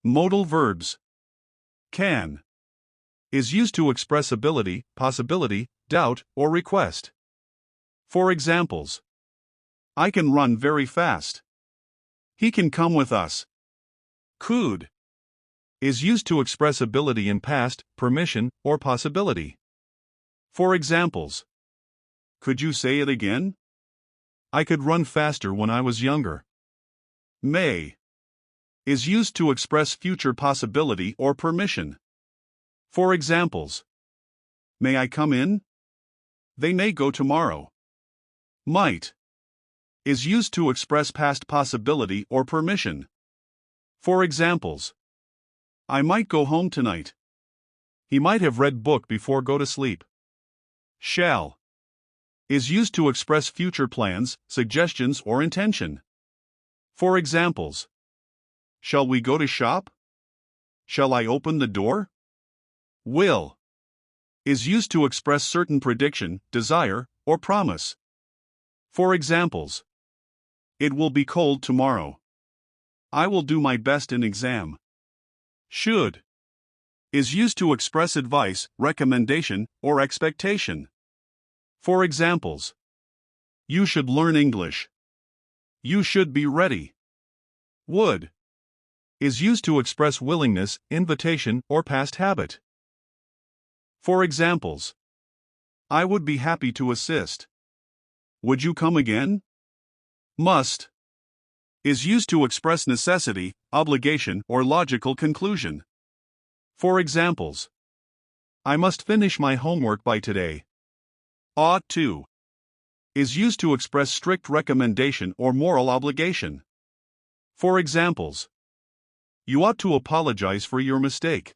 Modal verbs. Can is used to express ability, possibility, doubt, or request. For examples, I can run very fast. He can come with us. Could is used to express ability in past, permission, or possibility. For examples, could you say it again? I could run faster when I was younger. May is used to express future possibility or permission. For examples, may I come in? They may go tomorrow. Might is used to express past possibility or permission. For examples, I might go home tonight. He might have read book before go to sleep. Shall is used to express future plans, suggestions, or intention. For examples, shall we go to shop? Shall I open the door? Will is used to express certain prediction, desire, or promise. For examples, it will be cold tomorrow. I will do my best in exam. Should is used to express advice, recommendation, or expectation. For examples, you should learn English. You should be ready. Would is used to express willingness, invitation, or past habit. For examples, I would be happy to assist. Would you come again? Must is used to express necessity, obligation, or logical conclusion. For examples, I must finish my homework by today. Ought to is used to express strict recommendation or moral obligation. For examples, you ought to apologize for your mistake.